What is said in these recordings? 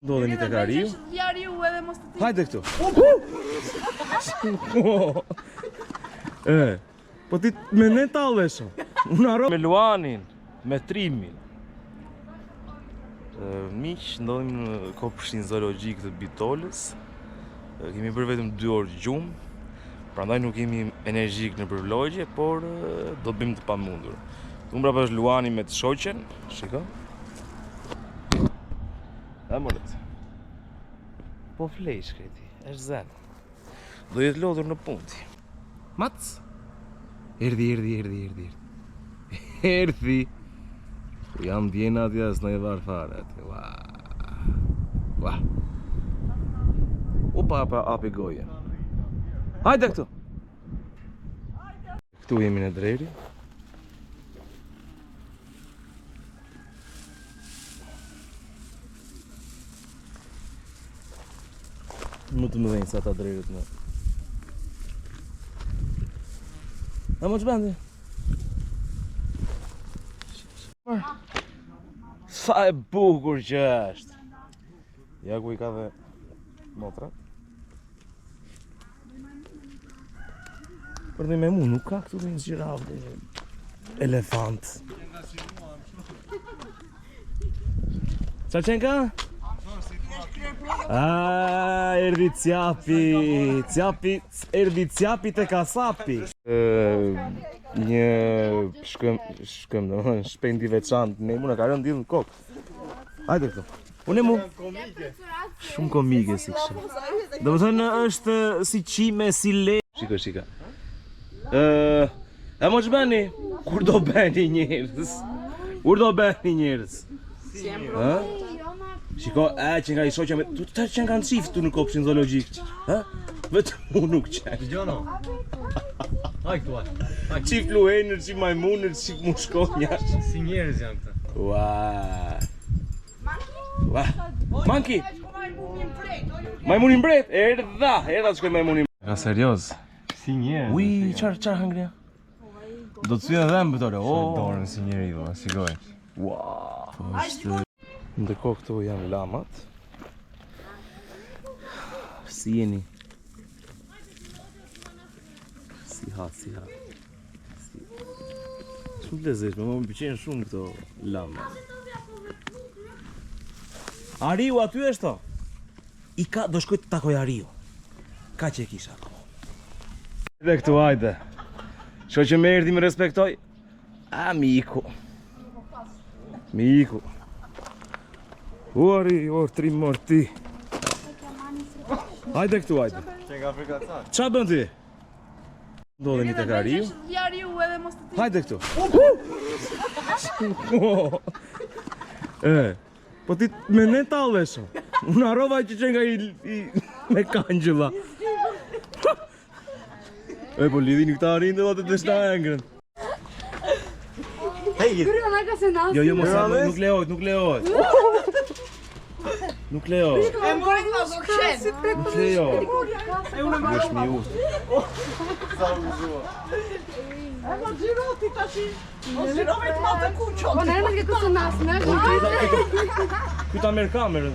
Ndodhemi tek Ariu. Hajde këtu. Po ti me ne tallesh. Unë harro me Luanin, me Trimin. Miq, ndodhemi në kopshtin zoologjik të Bitolës. Kemi bërë vetëm 2 orë gjumë. Prandaj nuk kemi energjik në përvlogje, por do të bëjmë të pamundur. Unë mbrapa është Luani me të shoqen, shiko. Amoret. Po flesh kreti, është zen. Do jetë lodhur në punti. Mac. Erdhi. Jam djena atje as në e varë fare atje. Ua. Opa, api goje. Hajde këtu. Këtu jemi në dreri. Më të mëdhenjë sa ta drerit në. A më që bëndi? Sa e bukur që është. Ja ku i ka dhe motra. Për dhe me mu nuk ka këtu dhe një gjiraf dhe elefant. Qa qenë ka? Erdi Cjapi te kasapi. Një shpendi veçantë me mu në ka rënë dilë në kokë. Hajde këtu. Unë e mu. Shumë komike si kështë. Do më thënë është si qime, si le. Shika. E mo që bëni? Kur do bëni njërës? Shiko, që nga i shoqja me... Tu të që nga në qiftë tu në kopshin zoologjik. Vetë mu nuk qenë. Gjono. Haj këtu, haj. Qif luenër, qif majmunër, qif mushkonja. Si njerëz janë këta. Ua. Manki! Majmunin bret! Erdha të shkoj majmunin bret. Ka serios. Si njerëz. Ui, qarë hangria? Do të synë dhe më bëtore. Dorën si njeri, do, shikoj. Ua. Ndërkohë këtu janë lamat. Si jeni? Si ha. Shumë lezeshme, më pëlqejnë shumë këto lamat. Ariu aty është to? Do shkoj të takoj Ariu. Ka që e kisha. Dhe këtu hajde. Shko që me erdi me respektoj. Miku. Uari, Trim morti. Hajde këtu, hajde. Qa bën ti? Ndodhemi tek Ariu. Hajde këtu. Po ti me ne tallesh. Unë harrova që nga i me kangjëlla. Po lidhin këta arin dhe të deshta engrën. Jo, mos nuk lejohet. Nuk lejohet. Nuk lejohet. Bësh mi ustë. Sa më zhua. Ma gjiroti tashi. Mos gjirove të matë kuqot. Po nërë në këtë nasë në. Kyta merë kamerën.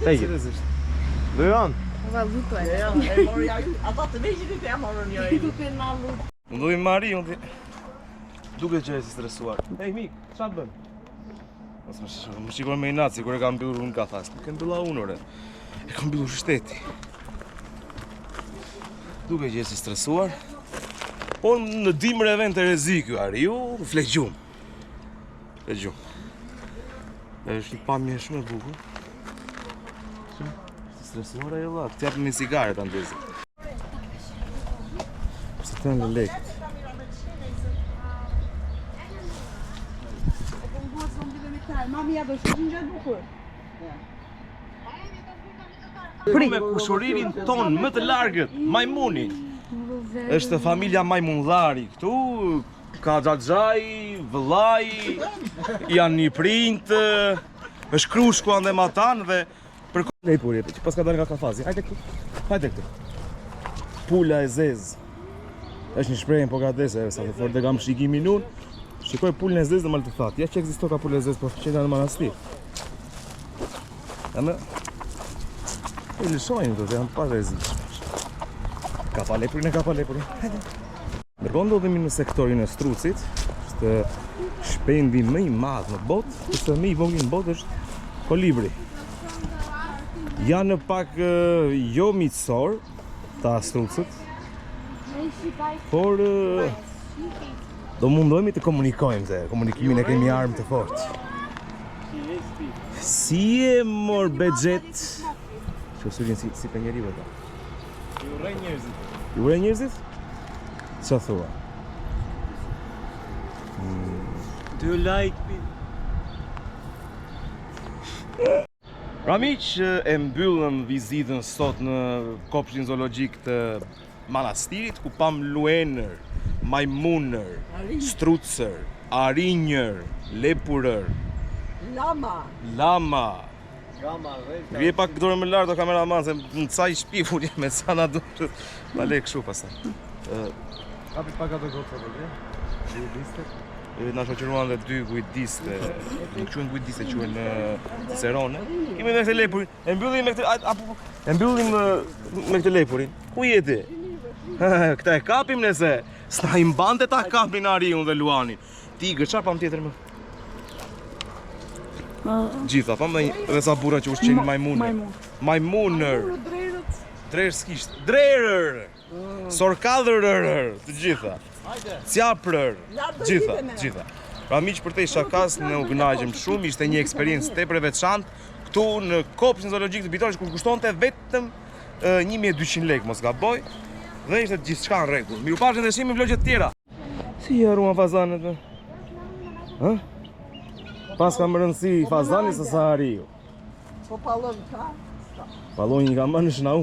Tejë. Dhe janë? Ata të veqit të jam marrë njëri. Më dojmë mari, duke që e si stresuar. Hej, mik, qa të bënë? Më shikon me inaci, kur e kam mbyllur unë ka thasë. Nuk e mbylla unë, ore. E kam mbyllur shteti. Duke që e si stresuar. Po në dimër e vend të rezi kjo Ariu, flek gjumë. E është një pamje shumë e bukur. Si stresuar e la, të japëm një cigare të ndezë. Se të në lekt. Mamija do shumë gjatë bukur. Me kushuririn ton më të largët, majmunin. Është familja majmunllari këtu, ka xhaxhaj, vëllai, janë një print, është krushku ande matan dhe për kohë i puri, që pas ka dalë nga kafazi. Hajde këtu. Pula e zezë. Është një shprehje portugheze, sa të fortë kam shikimin unë. Shikoj pulën e zezë dhe malë të thatë. Ja që ekzisto ka pulën e zezë, po që nga në manastir. Janë i lëshojnë këto, janë pa rrezikshme. Ka pa lepurin. Ndërkohë ndodhemi në sektorin e strucit, është shpendi më i madh në botë, kurse më i vogël në botë është kolibri. Janë pak jo miqësor ta strucët, por do mundohemi të komunikojmë, se komunikimin e kemi armë të fortë. Si e mor Bexhet? Që sugjen si ka njeriu ata. Ju urrej njerëzit. Ju urrej njerëzit? Ç'a thua? Do you like me? Pra miq, e mbyllëm vizitën sot në kopshtin zoologjik të Manastirit, ku pam luenër, majmunër, strucër, arinjër, lepurër, lama. Gama, Vje pak dorë më lart o kameraman, se në ca i shpifur me sa na duhet. Ma le kështu pastaj. Kapi pak ato gotë të dhe? Liste? Na shoqëruan dhe dy gujdiste, nuk quhen gujdiste, quhen cicerone. Kemi me këtë lepurin, e mbyllim me këtë lepurin. Ku je ti? Këta e kapim nëse s'na i mbante ta kapin Ariun dhe Luanin. Tigër, çfarë pam tjetër më? Gjitha, pam dhe sa burra që ushqejnë majmunër. Majmunër. Drerë s'kisht. Drerër! Sorkadrërër, të gjitha. Cjaprër, gjitha. Pra miq, për te shakas ne u kënaqëm shumë, ishte një eksperiencë tepër e veçantë këtu në kopshtin zoologjik të Bitorit, kur kushtonte vetëm 1200 lekë, mos gaboj, dhe ishte gjithçka në rregull. Mirupafshim dhe shihemi vlogje të tjera. Si haruan fazanet me? Hë? Pas ka më rëndësi fazani se sa ariu. Po pallon ka. Palloni ka më në shnau.